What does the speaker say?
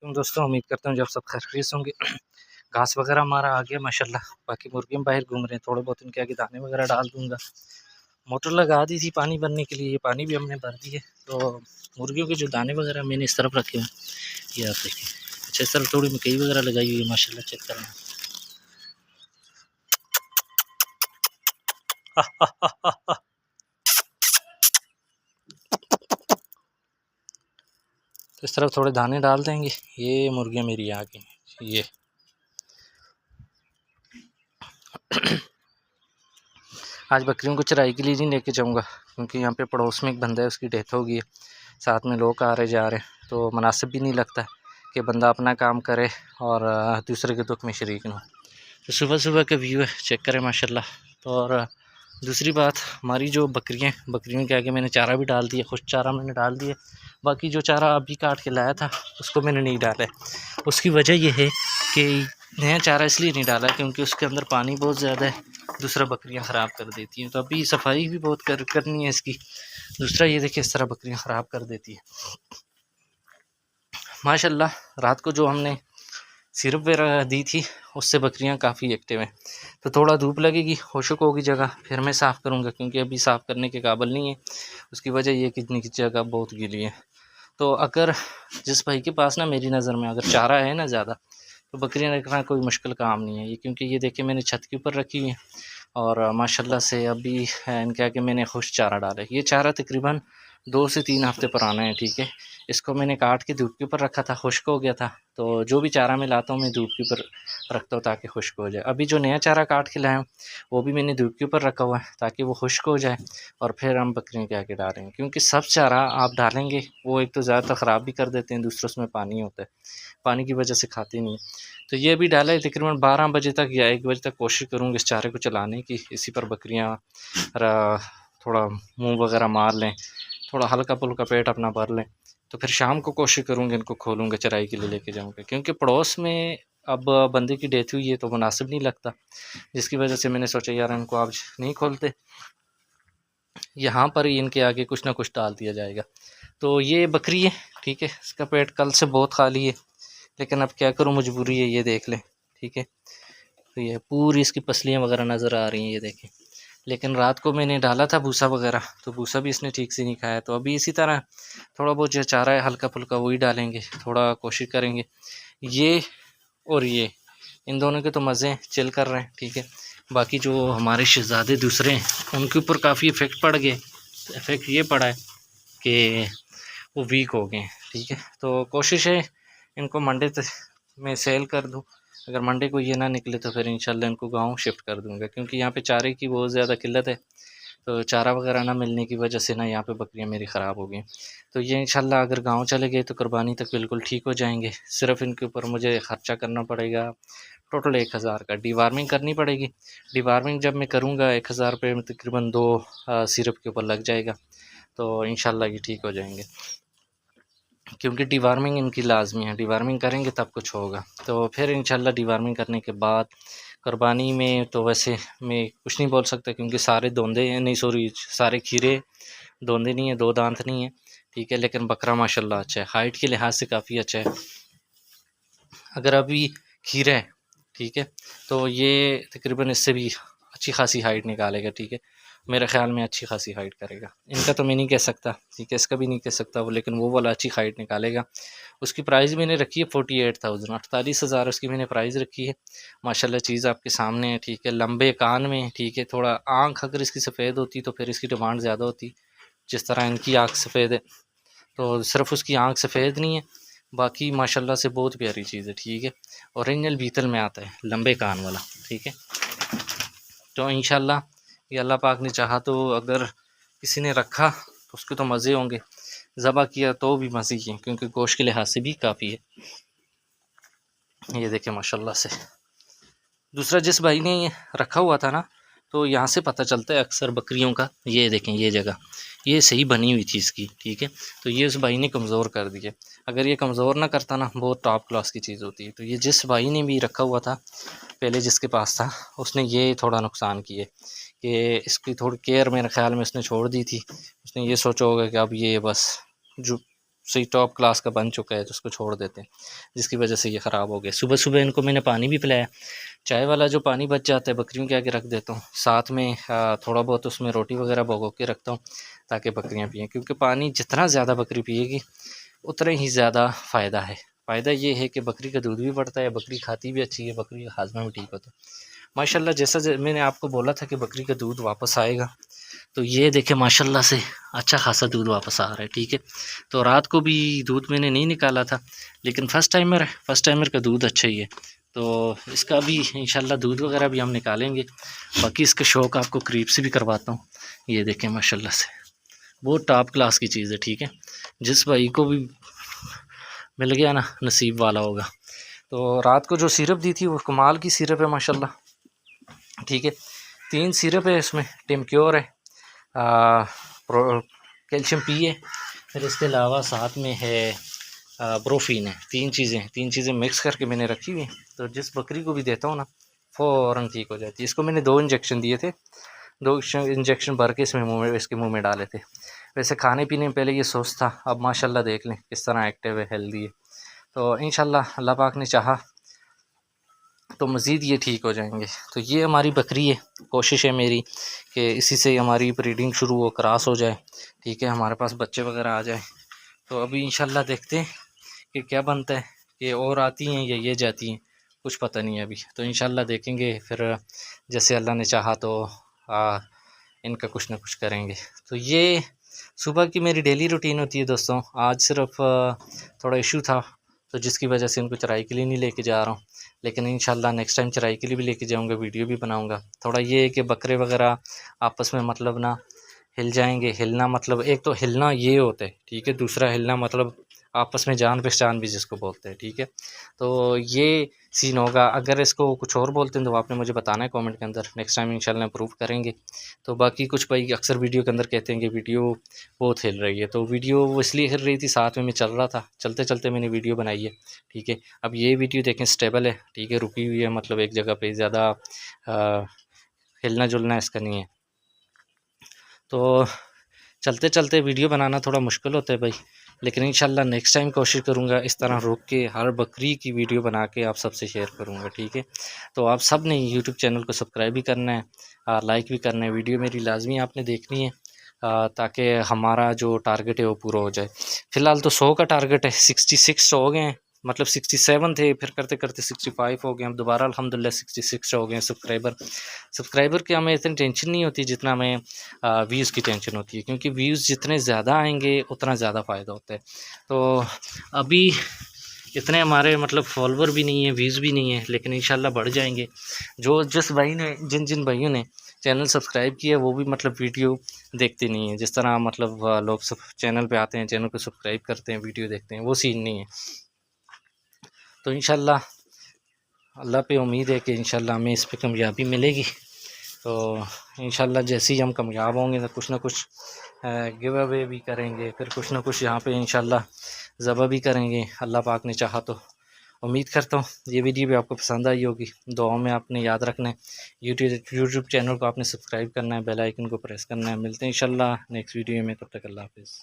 तुम दोस्तों उम्मीद करता हूँ जब सब खैरियत से होंगे। घास वगैरह हमारा आ गया माशाल्लाह। बाकी मुर्गियाँ बाहर घूम रहे हैं, थोड़े बहुत इनके आगे दाने वगैरह डाल दूंगा। मोटर लगा दी थी पानी भरने के लिए, ये पानी भी हमने भर दिए। तो मुर्गियों के जो दाने वगैरह मैंने इस तरफ रखे हैं, ये आप देखिए। अच्छा, इस तरफ थोड़ी मकई वगैरह लगाई हुई है माशाल्लाह, चेक करना। तो इस तरफ थोड़े दाने डाल देंगे। ये मुर्गियाँ मेरी आ गई, ये आज बकरियों को चराई के लिए नहीं लेके जाऊंगा, क्योंकि यहाँ पे पड़ोस में एक बंदा है, उसकी डेथ हो गई है। साथ में लोग आ रहे जा रहे हैं, तो मुनासिब भी नहीं लगता कि बंदा अपना काम करे और दूसरे के दुख में शरीक ना हो। तो सुबह सुबह का व्यू है, चेक करें माशाल्लाह। तो और दूसरी बात, हमारी जो बकरियों के आगे मैंने चारा भी डाल दिया, खुश चारा मैंने डाल दिया। बाकी जो चारा अभी काट के लाया था उसको मैंने नहीं डाला है। उसकी वजह यह है कि नया चारा इसलिए नहीं डाला क्योंकि उसके अंदर पानी बहुत ज़्यादा है, दूसरा बकरियां ख़राब कर देती हैं। तो अभी सफाई भी बहुत करनी है इसकी। दूसरा ये देखिए, इस तरह बकरियां ख़राब कर देती है। माशाल्लाह रात को जो हमने सिरप वगैरह दी थी, उससे बकरियां काफ़ी एक्टिव हैं। तो थोड़ा धूप लगेगी, खुशक होगी जगह, फिर मैं साफ़ करूँगा, क्योंकि अभी साफ़ करने के काबिल नहीं है। उसकी वजह ये कि इतनी की जगह बहुत गीली है। तो अगर जिस भाई के पास ना, मेरी नज़र में अगर चारा है ना ज़्यादा, तो बकरियां रखना कोई मुश्किल काम नहीं है ये। क्योंकि ये देखिए मैंने छत के ऊपर रखी हुई है और माशाल्लाह से अभी इनके आगे मैंने खुश चारा डाला है। ये चारा तकरीबन 2 से 3 हफ़्ते पुराना है, ठीक है। इसको मैंने काट के धूप के ऊपर रखा था, खुश्क हो गया था। तो जो भी चारा मैं लाता हूँ मैं धूप के ऊपर रखता हूँ ताकि खुश्क हो जाए। अभी जो नया चारा काट के लाया हूँ वो भी मैंने धूप के ऊपर रखा हुआ है ताकि वो खुश्क हो जाए, और फिर हम बकरियों के आगे डालेंगे। क्योंकि सब चारा आप डालेंगे वो एक तो ज़्यादातर ख़राब भी कर देते हैं, दूसरा उसमें पानी होता है, पानी की वजह से खाते नहीं है। तो ये भी डाला है तकरीबन 12 बजे तक या 1 बजे तक कोशिश करूँगी इस चारे को चलाने की। इसी पर बकरियाँ थोड़ा मुँह वगैरह मार लें, थोड़ा हल्का फुल्का पेट अपना भर लें। तो फिर शाम को कोशिश करूँगी इनको खोलूँगा, चराई के लिए लेके जाऊँगा। क्योंकि पड़ोस में अब बंदे की डेथ हुई है तो मुनासिब नहीं लगता, जिसकी वजह से मैंने सोचा यार इनको आज नहीं खोलते, यहाँ पर ही इनके आगे कुछ ना कुछ डाल दिया जाएगा। तो ये बकरी है, ठीक है, इसका पेट कल से बहुत खाली है, लेकिन अब क्या करूँ, मजबूरी है। ये देख लें, ठीक है। तो ये पूरी इसकी पसलियाँ वगैरह नज़र आ रही हैं, ये देखें। लेकिन रात को मैंने डाला था भूसा वगैरह, तो भूसा भी इसने ठीक से नहीं खाया। तो अभी इसी तरह थोड़ा बहुत जो चारा है हल्का फुल्का वही डालेंगे, थोड़ा कोशिश करेंगे। ये और ये इन दोनों के तो मज़े चिल कर रहे हैं, ठीक है। बाकी जो हमारे शहज़ादे दूसरे हैं उनके ऊपर काफ़ी इफ़ेक्ट पड़ गए। इफ़ेक्ट ये पड़ा है कि वो वीक हो गए, ठीक है। तो कोशिश है इनको मंडे तक मैं सेल कर दूं। अगर मंडे को ये ना निकले तो फिर इंशाल्लाह इनको गांव शिफ्ट कर दूंगा, क्योंकि यहाँ पे चारे की बहुत ज़्यादा किल्लत है। तो चारा वगैरह ना मिलने की वजह से ना यहाँ पे बकरियाँ मेरी ख़राब हो गई। तो ये इंशाल्लाह अगर गांव चले गए तो कुर्बानी तक बिल्कुल ठीक हो जाएंगे। सिर्फ इनके ऊपर मुझे ख़र्चा करना पड़ेगा टोटल 1000 का। डिवार्मिंग करनी पड़ेगी। डिवार्मिंग जब मैं करूँगा 1000 रुपये में तकरीबन 2 सिरप के ऊपर लग जाएगा। तो इंशाल्लाह ये ठीक हो जाएंगे, क्योंकि डिवार्मिंग इनकी लाजमी है। डिवार्मिंग करेंगे तब कुछ होगा। तो फिर इंशाल्लाह डिवार्मिंग करने के बाद कुर्बानी में तो वैसे मैं कुछ नहीं बोल सकता, क्योंकि सारे दोंदे हैं, नहीं सॉरी, सारे खीरे दोंदे नहीं है, 2 दांत नहीं है, ठीक है। लेकिन बकरा माशाल्लाह अच्छा है, हाइट के लिहाज से काफ़ी अच्छा है। अगर अभी खीरा है, ठीक है, तो ये तकरीबन इससे भी अच्छी खासी हाइट निकालेगा, ठीक है। मेरे ख्याल में अच्छी खासी हाइट करेगा। इनका तो मैं नहीं कह सकता, ठीक है, इसका भी नहीं कह सकता वो, लेकिन वो वाला अच्छी हाइट निकालेगा। उसकी प्राइस मैंने रखी है 48,000, 48,000 उसकी मैंने प्राइस रखी है। माशाल्लाह चीज़ आपके सामने है, ठीक है। लंबे कान में, ठीक है, थोड़ा आँख अगर इसकी सफ़ेद होती तो फिर इसकी डिमांड ज़्यादा होती। जिस तरह इनकी आँख सफ़ेद है, तो सिर्फ उसकी आँख सफ़ेद नहीं है, बाकी माशाल्लाह से बहुत प्यारी चीज़ है, ठीक है। ओरिजिनल बीतल में आता है, लंबे कान वाला, ठीक है। तो इंशाल्लाह ये अल्लाह पाक ने चाहा तो अगर किसी ने रखा तो उसके तो मज़े होंगे, ज़बह किया तो भी मज़े ही हैं, क्योंकि गोश्त के लिहाज से भी काफ़ी है। ये देखें माशाल्लाह से। दूसरा जिस भाई ने ये रखा हुआ था ना, तो यहाँ से पता चलता है अक्सर बकरियों का। ये देखें, ये जगह ये सही बनी हुई थी इसकी, ठीक है। तो ये उस भाई ने कमज़ोर कर दिया। अगर ये कमज़ोर ना करता ना, बहुत टॉप क्लास की चीज़ होती है। तो ये जिस भाई ने भी रखा हुआ था पहले, जिसके पास था, उसने ये थोड़ा नुकसान किए कि इसकी थोड़ी केयर मेरे ख्याल में उसने छोड़ दी थी। उसने ये सोचा होगा कि अब ये बस जो से ही टॉप क्लास का बन चुका है, तो उसको छोड़ देते हैं, जिसकी वजह से ये ख़राब हो गया। सुबह सुबह इनको मैंने पानी भी पिलाया, चाय वाला जो पानी बच जाता है बकरियों के आगे रख देता हूँ, साथ में थोड़ा बहुत उसमें रोटी वगैरह भिगो के रखता हूँ ताकि बकरियाँ पिएँ, क्योंकि पानी जितना ज़्यादा बकरी पिएगी उतना ही ज़्यादा फ़ायदा है। फ़ायदा ये है कि बकरी का दूध भी बढ़ता है, बकरी खाती भी अच्छी है, बकरी का हाजमा भी ठीक होता है माशाल्लाह। जैसा मैंने आपको बोला था कि बकरी का दूध वापस आएगा, तो ये देखें माशाल्लाह से अच्छा खासा दूध वापस आ रहा है, ठीक है। तो रात को भी दूध मैंने नहीं निकाला था, लेकिन फ़र्स्ट टाइमर का दूध अच्छा ही है, तो इसका भी इंशाल्लाह दूध वगैरह भी हम निकालेंगे। बाकी इसका शौक़ आपको करीब से भी करवाता हूँ। ये देखें माशाल्लाह से बहुत टॉप क्लास की चीज़ है, ठीक है। जिस भाई को भी मिल गया ना, नसीब वाला होगा। तो रात को जो सिरप दी थी वो कमाल की सिरप है माशाल्लाह, ठीक है। 3 सिरप है इसमें, टिमक्योर है, कैल्शियम पी है, फिर इसके अलावा साथ में है ब्रोफीन है। तीन चीज़ें मिक्स करके मैंने रखी हुई हैं, तो जिस बकरी को भी देता हूँ ना फ़ौरन ठीक हो जाती है। इसको मैंने 2 इंजेक्शन दिए थे, 2 इंजेक्शन भर के इसके मुँह में डाले थे। वैसे खाने पीने में पहले ये सुस्त था, अब माशाल्लाह देख लें किस तरह एक्टिव है, हेल्दी है। तो इंशाल्लाह अल्लाह पाक ने चाहा तो मज़ीद ये ठीक हो जाएंगे। तो ये हमारी बकरी है, कोशिश है मेरी कि इसी से हमारी ब्रीडिंग शुरू हो, क्रॉस हो जाए, ठीक है, हमारे पास बच्चे वगैरह आ जाए। तो अभी इंशाल्लाह देखते हैं कि क्या बनता है, ये और आती हैं या ये जाती हैं, कुछ पता नहीं है अभी। तो इंशाल्लाह देखेंगे, फिर जैसे अल्लाह ने चाहा तो इनका कुछ ना कुछ करेंगे। तो ये सुबह की मेरी डेली रूटीन होती है दोस्तों। आज सिर्फ थोड़ा इशू था, तो जिसकी वजह से इनको चराई के लिए नहीं लेके जा रहा हूँ, लेकिन इंशाल्लाह नेक्स्ट टाइम चराई के लिए भी लेके जाऊँगा, वीडियो भी बनाऊँगा। थोड़ा ये है कि बकरे वगैरह आपस में मतलब ना हिल जाएंगे। हिलना मतलब, एक तो हिलना ये होता है, ठीक है, दूसरा हिलना मतलब आपस में जान पहचान भी जिसको बोलते हैं, ठीक है। तो ये सीन होगा। अगर इसको कुछ और बोलते हैं तो आपने मुझे बताना है कमेंट के अंदर, नेक्स्ट टाइम इंशाल्लाह इम्प्रूव करेंगे। तो बाकी कुछ भाई अक्सर वीडियो के अंदर कहते हैं कि वीडियो बहुत हिल रही है, तो वीडियो वो इसलिए हिल रही थी, साथ में मैं चल रहा था, चलते चलते मैंने वीडियो बनाई है, ठीक है। अब ये वीडियो देखें स्टेबल है, ठीक है, रुकी हुई है, मतलब एक जगह पे ज़्यादा हिलना जुलना इसका नहीं है। तो चलते चलते वीडियो बनाना थोड़ा मुश्किल होता है भाई, लेकिन इंशाल्लाह नेक्स्ट टाइम कोशिश करूँगा इस तरह रुक के हर बकरी की वीडियो बना के आप सबसे शेयर करूँगा, ठीक है। तो आप सब ने यूट्यूब चैनल को सब्सक्राइब भी करना है, लाइक भी करना है, वीडियो मेरी लाजमी आपने देखनी है, ताकि हमारा जो टारगेट है वो पूरा हो जाए। फ़िलहाल तो 100 का टारगेट है, 66 हो गए हैं, मतलब 67 थे, फिर करते करते 65 हो गए, हम दोबारा अल्हम्दुलिल्लाह 66 हो गए सब्सक्राइबर की हमें इतनी टेंशन नहीं होती जितना हमें व्यूज़ की टेंशन होती है, क्योंकि व्यूज़ जितने ज़्यादा आएंगे उतना ज़्यादा फ़ायदा होता है। तो अभी इतने हमारे मतलब फॉलोवर भी नहीं है, व्यूज़ भी नहीं है, लेकिन इंशाल्लाह बढ़ जाएंगे। जिस भाई ने जिन भाइयों ने चैनल सब्सक्राइब किया वो भी मतलब वीडियो देखते नहीं है, जिस तरह मतलब लोग सब चैनल पे आते हैं, चैनल को सब्सक्राइब करते हैं, वीडियो देखते हैं, वो सीन नहीं है। तो इंशाल्लाह अल्लाह पे उम्मीद है कि इंशाल्लाह हमें इस पे कामयाबी मिलेगी। तो इंशाल्लाह जैसे ही हम कामयाब होंगे तो कुछ ना कुछ गिव अवे भी करेंगे, फिर कुछ ना कुछ यहाँ पे इंशाल्लाह ज़बह भी करेंगे, अल्लाह पाक ने चाहा तो। उम्मीद करता हूँ ये वीडियो भी आपको पसंद आई होगी। दुआओं में आपने याद रखना है, यूट्यूब चैनल को आपने सब्सक्राइब करना है, बेल आइकन को प्रेस करना है। मिलते हैं इंशाल्लाह नेक्स्ट वीडियो में, तब तक अल्लाह हाफ़िज़।